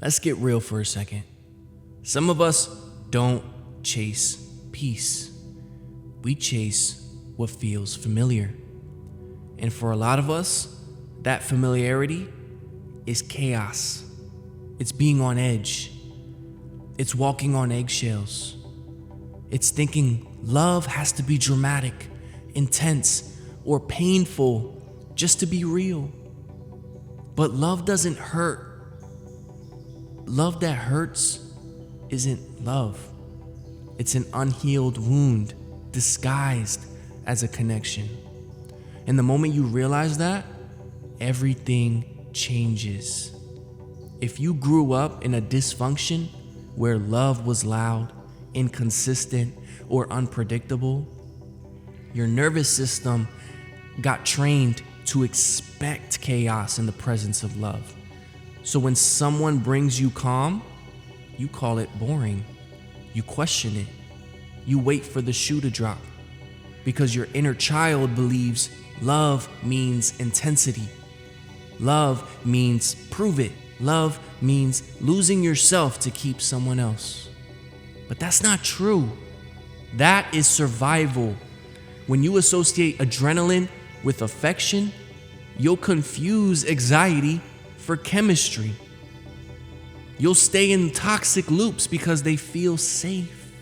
Let's get real for a second. Some of us don't chase peace. We chase what feels familiar. And for a lot of us, that familiarity is chaos. It's being on edge. It's walking on eggshells. It's thinking love has to be dramatic, intense, or painful just to be real. But love doesn't hurt. Love that hurts isn't love. It's an unhealed wound disguised as a connection. And the moment you realize that, everything changes. If you grew up in a dysfunction where love was loud, inconsistent, or unpredictable, your nervous system got trained to expect chaos in the presence of love. So when someone brings you calm, you call it boring. You question it. You wait for the shoe to drop because your inner child believes love means intensity. Love means prove it. Love means losing yourself to keep someone else. But that's not true. That is survival. When you associate adrenaline with affection, you'll confuse anxiety for chemistry. You'll stay in toxic loops because they feel safe.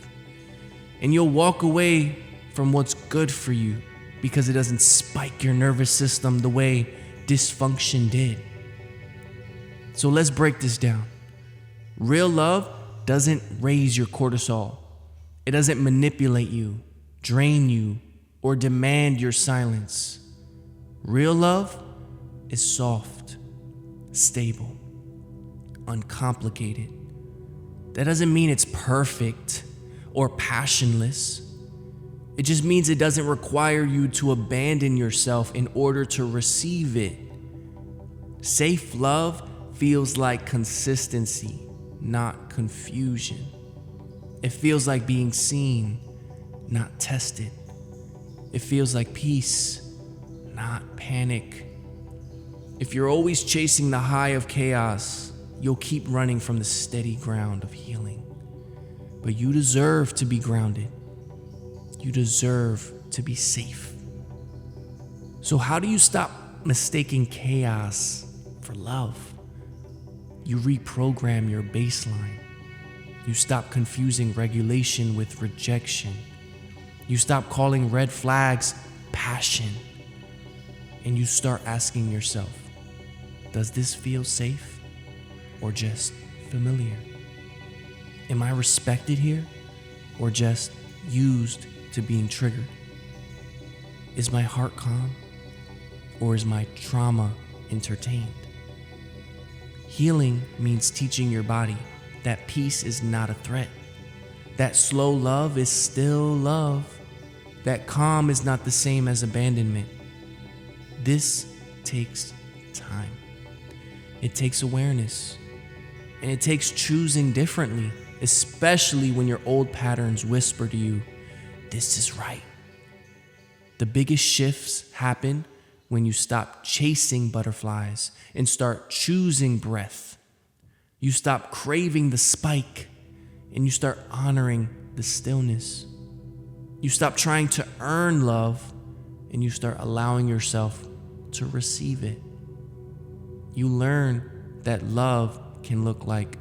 And you'll walk away from what's good for you because it doesn't spike your nervous system the way dysfunction did. So let's break this down. Real love doesn't raise your cortisol. It doesn't manipulate you, drain you, or demand your silence. Real love is soft, stable, uncomplicated. That doesn't mean it's perfect or passionless. It just means it doesn't require you to abandon yourself in order to receive it. Safe love feels like consistency, not confusion. It feels like being seen, not tested. It feels like peace, not panic. If you're always chasing the high of chaos, you'll keep running from the steady ground of healing. But you deserve to be grounded. You deserve to be safe. So how do you stop mistaking chaos for love? You reprogram your baseline. You stop confusing regulation with rejection. You stop calling red flags passion. And you start asking yourself, does this feel safe or just familiar? Am I respected here or just used to being triggered? Is my heart calm or is my trauma entertained? Healing means teaching your body that peace is not a threat, that slow love is still love, that calm is not the same as abandonment. This takes time. It takes awareness, and it takes choosing differently, especially when your old patterns whisper to you, this is right. The biggest shifts happen when you stop chasing butterflies and start choosing breath. You stop craving the spike and you start honoring the stillness. You stop trying to earn love and you start allowing yourself to receive it. You learn that love can look like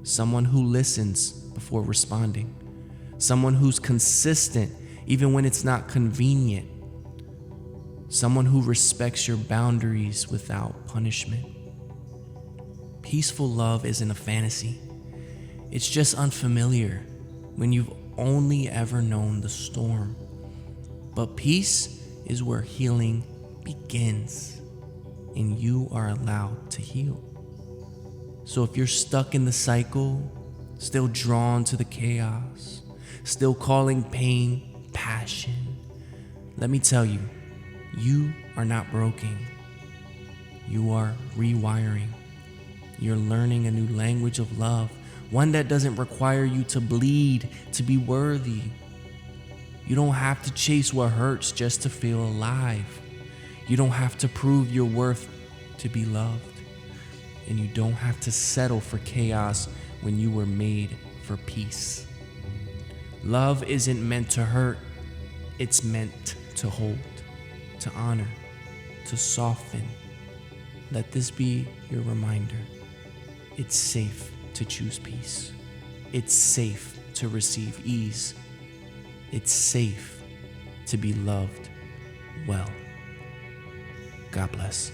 someone who listens before responding, someone who's consistent even when it's not convenient, someone who respects your boundaries without punishment. Peaceful love isn't a fantasy. It's just unfamiliar when you've only ever known the storm. But peace is where healing begins, and you are allowed to heal. So if you're stuck in the cycle, still drawn to the chaos, still calling pain passion, let me tell you, you are not broken. You are rewiring. You're learning a new language of love, one that doesn't require you to bleed to be worthy. You don't have to chase what hurts just to feel alive. You don't have to prove your worth to be loved. and you don't have to settle for chaos when you were made for peace. Love isn't meant to hurt, it's meant to hold, to honor, to soften. Let this be your reminder. It's safe to choose peace. It's safe to receive ease. It's safe to be loved well. God bless.